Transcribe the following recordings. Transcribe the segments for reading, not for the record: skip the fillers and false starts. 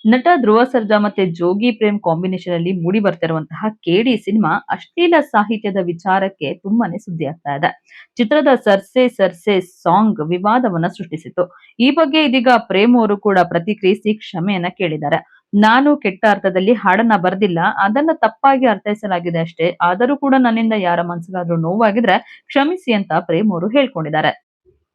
ನಟ ಧ್ರುವ ಸರ್ಜಾ ಮತ್ತೆ ಜೋಗಿ ಪ್ರೇಮ್ ಕಾಂಬಿನೇಷನ್ ಅಲ್ಲಿ ಮೂಡಿ ಬರ್ತಿರುವಂತಹ ಕೇಡಿ ಸಿನಿಮಾ ಅಶ್ಲೀಲ ಸಾಹಿತ್ಯದ ವಿಚಾರಕ್ಕೆ ತುಂಬಾನೇ ಸುದ್ದಿ ಆಗ್ತಾ ಇದೆ. ಚಿತ್ರದ ಸರ್ಸೆ ಸರ್ಸೆ ಸಾಂಗ್ ವಿವಾದವನ್ನ ಸೃಷ್ಟಿಸಿತು. ಈ ಬಗ್ಗೆ ಇದೀಗ ಪ್ರೇಮ್ ಅವರು ಕೂಡ ಪ್ರತಿಕ್ರಿಯಿಸಿ ಕ್ಷಮೆಯನ್ನ ಕೇಳಿದ್ದಾರೆ. ನಾನು ಕೆಟ್ಟ ಅರ್ಥದಲ್ಲಿ ಹಾಡನ್ನ ಬರ್ದಿಲ್ಲ, ಅದನ್ನ ತಪ್ಪಾಗಿ ಅರ್ಥೈಸಲಾಗಿದೆ ಅಷ್ಟೇ. ಆದರೂ ಕೂಡ ನನ್ನಿಂದ ಯಾರ ಮನಸ್ಸಿಗಾದ್ರೂ ನೋವಾಗಿದ್ರೆ ಕ್ಷಮಿಸಿ ಅಂತ ಪ್ರೇಮ್ ಅವರು ಹೇಳ್ಕೊಂಡಿದ್ದಾರೆ.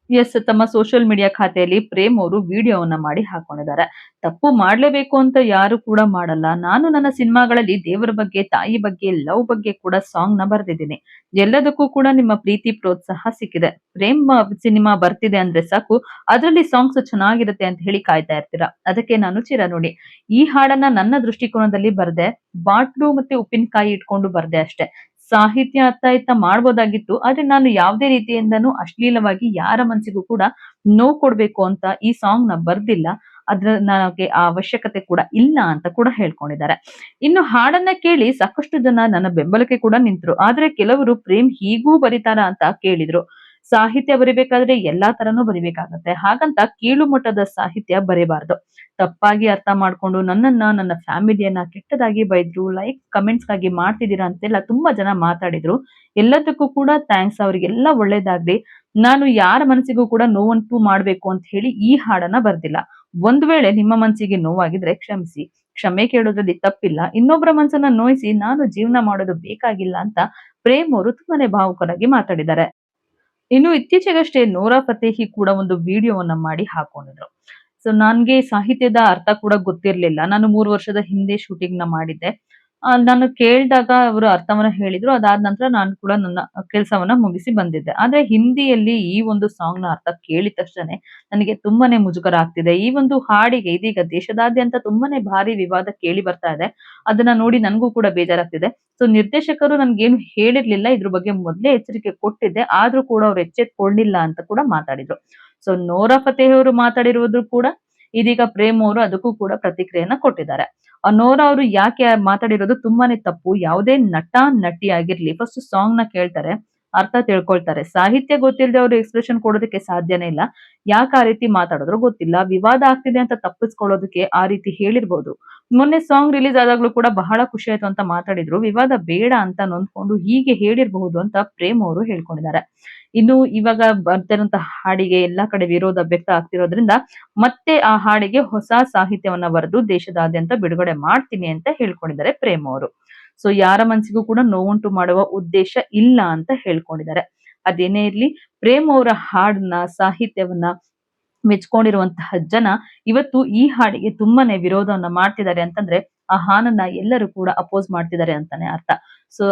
ಎಸ್, ತಮ್ಮ ಸೋಷಿಯಲ್ ಮೀಡಿಯಾ ಖಾತೆಯಲ್ಲಿ ಪ್ರೇಮ್ ಅವರು ವಿಡಿಯೋವನ್ನ ಮಾಡಿ ಹಾಕೊಂಡಿದ್ದಾರೆ. ತಪ್ಪು ಮಾಡ್ಲೇಬೇಕು ಅಂತ ಯಾರು ಕೂಡ ಮಾಡಲ್ಲ. ನಾನು ನನ್ನ ಸಿನಿಮಾಗಳಲ್ಲಿ ದೇವರ ಬಗ್ಗೆ, ತಾಯಿ ಬಗ್ಗೆ, ಲವ್ ಬಗ್ಗೆ ಕೂಡ ಸಾಂಗ್ ನ ಬರ್ದಿದ್ದೀನಿ. ಎಲ್ಲದಕ್ಕೂ ಕೂಡ ನಿಮ್ಮ ಪ್ರೀತಿ ಪ್ರೋತ್ಸಾಹ ಸಿಕ್ಕಿದೆ. ಪ್ರೇಮ್ ಸಿನಿಮಾ ಬರ್ತಿದೆ ಅಂದ್ರೆ ಸಾಕು, ಅದರಲ್ಲಿ ಸಾಂಗ್ಸ್ ಚೆನ್ನಾಗಿರುತ್ತೆ ಅಂತ ಹೇಳಿ ಕಾಯ್ತಾ ಇರ್ತೀರಾ. ಅದಕ್ಕೆ ನಾನು ಚಿರನುಡಿ. ಈ ಹಾಡನ್ನ ನನ್ನ ದೃಷ್ಟಿಕೋನದಲ್ಲಿ ಬರ್ದೆ, ಬಾಟ್ಲು ಮತ್ತೆ ಉಪ್ಪಿನಕಾಯಿ ಇಟ್ಕೊಂಡು ಬರ್ದೆ ಅಷ್ಟೇ. ಸಾಹಿತ್ಯ ಅರ್ಥ ಇತ್ತ ಮಾಡ್ಬೋದಾಗಿತ್ತು. ಆದ್ರೆ ನಾನು ಯಾವುದೇ ರೀತಿಯಿಂದನೂ ಅಶ್ಲೀಲವಾಗಿ ಯಾರ ಮನಸ್ಸಿಗೂ ಕೂಡ ನೋವು ಕೊಡ್ಬೇಕು ಅಂತ ಈ ಸಾಂಗ್ ನ ಬರ್ದಿಲ್ಲ. ಅದ್ರ ನನಗೆ ಆ ಅವಶ್ಯಕತೆ ಕೂಡ ಇಲ್ಲ ಅಂತ ಕೂಡ ಹೇಳ್ಕೊಂಡಿದ್ದಾರೆ. ಇನ್ನು ಹಾಡನ್ನ ಕೇಳಿ ಸಾಕಷ್ಟು ಜನ ನನ್ನ ಬೆಂಬಲಕ್ಕೆ ಕೂಡ ನಿಂತರು. ಆದ್ರೆ ಕೆಲವರು ಪ್ರೇಮ್ ಹೀಗೂ ಬರಿತಾರಾ ಅಂತ ಕೇಳಿದ್ರು. ಸಾಹಿತ್ಯ ಬರಿಬೇಕಾದ್ರೆ ಎಲ್ಲಾ ತರನೂ ಬರಿಬೇಕಾಗತ್ತೆ. ಹಾಗಂತ ಕೀಳು ಮಟ್ಟದ ಸಾಹಿತ್ಯ ಬರೀಬಾರ್ದು. ತಪ್ಪಾಗಿ ಅರ್ಥ ಮಾಡ್ಕೊಂಡು ನನ್ನನ್ನ, ನನ್ನ ಫ್ಯಾಮಿಲಿಯನ್ನ ಕೆಟ್ಟದಾಗಿ ಬೈದ್ರು, ಲೈಕ್ ಕಮೆಂಟ್ಸ್ ಗಾಗಿ ಮಾಡ್ತಿದ್ದೀರಾ ಅಂತೆಲ್ಲ ತುಂಬಾ ಜನ ಮಾತಾಡಿದ್ರು. ಎಲ್ಲದಕ್ಕೂ ಕೂಡ ಥ್ಯಾಂಕ್ಸ್, ಅವರಿಗೆಲ್ಲ ಒಳ್ಳೇದಾಗ್ಲಿ. ನಾನು ಯಾರ ಮನಸ್ಸಿಗೂ ಕೂಡ ನೋವಂಟು ಮಾಡ್ಬೇಕು ಅಂತ ಹೇಳಿ ಈ ಹಾಡನ್ನ ಬರ್ದಿಲ್ಲ. ಒಂದ್ ವೇಳೆ ನಿಮ್ಮ ಮನಸ್ಸಿಗೆ ನೋವಾಗಿದ್ರೆ ಕ್ಷಮಿಸಿ. ಕ್ಷಮೆ ಕೇಳೋದ್ರಲ್ಲಿ ತಪ್ಪಿಲ್ಲ. ಇನ್ನೊಬ್ಬರ ಮನಸ್ಸನ್ನ ನೋಯಿಸಿ ನಾನು ಜೀವನ ಮಾಡೋದು ಬೇಕಾಗಿಲ್ಲ ಅಂತ ಪ್ರೇಮ್ ಅವರು ತುಂಬಾನೇ ಭಾವುಕರಾಗಿ ಮಾತಾಡಿದ್ದಾರೆ. ಇನ್ನು ಇತ್ತೀಚೆಗಷ್ಟೇ ನೋರಾ ಫತೇಹಿ ಕೂಡ ಒಂದು ವಿಡಿಯೋವನ್ನ ಮಾಡಿ ಹಾಕೊಂಡಿದ್ರು. ಸೊ ನನ್ಗೆ ಸಾಹಿತ್ಯದ ಅರ್ಥ ಕೂಡ ಗೊತ್ತಿರ್ಲಿಲ್ಲ. ನಾನು 3 ವರ್ಷದ ಹಿಂದೆ ಶೂಟಿಂಗ್ ನ ಮಾಡಿದ್ದೆ. ನಾನು ಕೇಳ್ದಾಗ ಅವರು ಅರ್ಥವನ್ನ ಹೇಳಿದ್ರು. ಅದಾದ ನಂತರ ನಾನು ಕೂಡ ನನ್ನ ಕೆಲಸವನ್ನ ಮುಗಿಸಿ ಬಂದಿದ್ದೆ. ಆದ್ರೆ ಹಿಂದಿಯಲ್ಲಿ ಈ ಒಂದು ಸಾಂಗ್ ನ ಅರ್ಥ ಕೇಳಿದ ತಕ್ಷಣನೇ ನನಗೆ ತುಂಬಾನೇ ಮುಜುಗರ ಆಗ್ತಿದೆ. ಈ ಒಂದು ಹಾಡಿಗೆ ಇದೀಗ ದೇಶದಾದ್ಯಂತ ತುಂಬಾನೇ ಭಾರಿ ವಿವಾದ ಕೇಳಿ ಬರ್ತಾ ಇದೆ. ಅದನ್ನ ನೋಡಿ ನನಗೂ ಕೂಡ ಬೇಜಾರಾಗ್ತಿದೆ. ಸೊ ನಿರ್ದೇಶಕರು ನನ್ಗೇನು ಹೇಳಿರ್ಲಿಲ್ಲ. ಇದ್ರ ಬಗ್ಗೆ ಮೊದಲೇ ಎಚ್ಚರಿಕೆ ಕೊಟ್ಟಿದ್ದೆ. ಆದ್ರೂ ಕೂಡ ಅವ್ರು ಎಚ್ಚೆತ್ಕೊಂಡಿಲ್ಲ ಅಂತ ಕೂಡ ಮಾತಾಡಿದ್ರು. ಸೊ ನೋರಾ ಫತೇಹಿ ಅವರು ಮಾತಾಡಿರುವುದು ಕೂಡ ಇದೀಗ ಪ್ರೇಮ್ ಅವರು ಅದಕ್ಕೂ ಕೂಡ ಪ್ರತಿಕ್ರಿಯೆಯನ್ನ ಕೊಟ್ಟಿದ್ದಾರೆ. ನೋರಾ ಅವರು ಯಾಕೆ ಮಾತಾಡಿರೋದು ತುಂಬಾನೇ ತಪ್ಪು. ಯಾವುದೇ ನಟ ನಟಿ ಆಗಿರ್ಲಿ ಫಸ್ಟ್ ಸಾಂಗ್ ನ ಕೇಳ್ತಾರೆ, ಅರ್ಥ ತಿಳ್ಕೊಳ್ತಾರೆ. ಸಾಹಿತ್ಯ ಗೊತ್ತಿಲ್ಲದೆ ಅವರು ಎಕ್ಸ್‌ಪ್ರೆಷನ್ ಕೊಡೋದಕ್ಕೆ ಸಾಧ್ಯನೇ ಇಲ್ಲ. ಯಾಕೆ ಆ ರೀತಿ ಮಾತಾಡಿದ್ರು ಗೊತ್ತಿಲ್ಲ. ವಿವಾದ ಆಗ್ತಿದೆ ಅಂತ ತಪ್ಪಿಸ್ಕೊಳ್ಳೋದಕ್ಕೆ ಆ ರೀತಿ ಹೇಳಿರ್ಬೋದು. ಮೊನ್ನೆ ಸಾಂಗ್ ರಿಲೀಸ್ ಆದಾಗ್ಲೂ ಕೂಡ ಬಹಳ ಖುಷಿ ಆಯ್ತು ಅಂತ ಮಾತಾಡಿದ್ರು. ವಿವಾದ ಬೇಡ ಅಂತ ನೊಂದ್ಕೊಂಡು ಹೀಗೆ ಹೇಳಿರಬಹುದು ಅಂತ ಪ್ರೇಮ್ ಅವರು ಹೇಳ್ಕೊಂಡಿದ್ದಾರೆ. ಇನ್ನು ಇವಾಗ ಬರ್ತಿರೋಂತಹ ಹಾಡಿಗೆ ಎಲ್ಲಾ ಕಡೆ ವಿರೋಧ ವ್ಯಕ್ತ ಆಗ್ತಿರೋದ್ರಿಂದ ಮತ್ತೆ ಆ ಹಾಡಿಗೆ ಹೊಸ ಸಾಹಿತ್ಯವನ್ನ ಬರೆದು ದೇಶದಾದ್ಯಂತ ಬಿಡುಗಡೆ ಮಾಡ್ತೀನಿ ಅಂತ ಹೇಳ್ಕೊಂಡಿದ್ದಾರೆ ಪ್ರೇಮ್ ಅವರು. ಸೊ ಯಾರ ಮನಸ್ಸಿಗೂ ಕೂಡ ನೋವುಂಟು ಮಾಡುವ ಉದ್ದೇಶ ಇಲ್ಲ ಅಂತ ಹೇಳ್ಕೊಂಡಿದ್ದಾರೆ. ಅದೇನೇ ಇರ್ಲಿ, ಪ್ರೇಮ್ ಅವರ ಹಾಡನ್ನ, ಸಾಹಿತ್ಯವನ್ನ ಮೆಚ್ಕೊಂಡಿರುವಂತಹ ಜನ ಇವತ್ತು ಈ ಹಾಡಿಗೆ ತುಂಬಾನೇ ವಿರೋಧವನ್ನ ಮಾಡ್ತಿದ್ದಾರೆ ಅಂತಂದ್ರೆ ಆ ಹಾಡನ್ನ ಎಲ್ಲರೂ ಕೂಡ ಅಪೋಸ್ ಮಾಡ್ತಿದ್ದಾರೆ ಅಂತಾನೆ ಅರ್ಥ. ಸೊ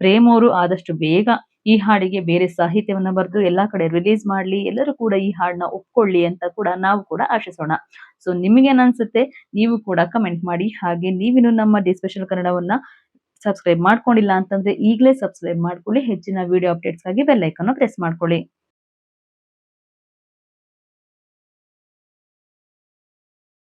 ಪ್ರೇಮ್ ಅವರು ಆದಷ್ಟು ಬೇಗ ಈ ಹಾಡಿಗೆ ಬೇರೆ ಸಾಹಿತ್ಯವನ್ನ ಬರೆದು ಎಲ್ಲಾ ಕಡೆ ರಿಲೀಸ್ ಮಾಡ್ಲಿ, ಎಲ್ಲರೂ ಕೂಡ ಈ ಹಾಡನ್ನ ಒಪ್ಕೊಳ್ಳಿ ಅಂತ ಕೂಡ ನಾವು ಕೂಡ ಆಶಿಸೋಣ. ಸೊ ನಿಮಗೇನ್ ಅನ್ಸುತ್ತೆ? ನೀವು ಕೂಡ ಕಮೆಂಟ್ ಮಾಡಿ. ಹಾಗೆ ನೀವಿನ್ನು ನಮ್ಮ ಡಿ ಸ್ಪೆಷಲ್ ಕನ್ನಡವನ್ನ ಸಬ್ಸ್ಕ್ರೈಬ್ ಮಾಡ್ಕೊಂಡಿಲ್ಲ ಅಂತಂದ್ರೆ ಈಗಲೇ ಸಬ್ಸ್ಕ್ರೈಬ್ ಮಾಡ್ಕೊಳ್ಳಿ. ಹೆಚ್ಚಿನ ವಿಡಿಯೋ ಅಪ್ಡೇಟ್ಸ್‌ಗಾಗಿ ಬೆಲ್ ಐಕಾನ್ ಪ್ರೆಸ್ ಮಾಡ್ಕೊಳ್ಳಿ.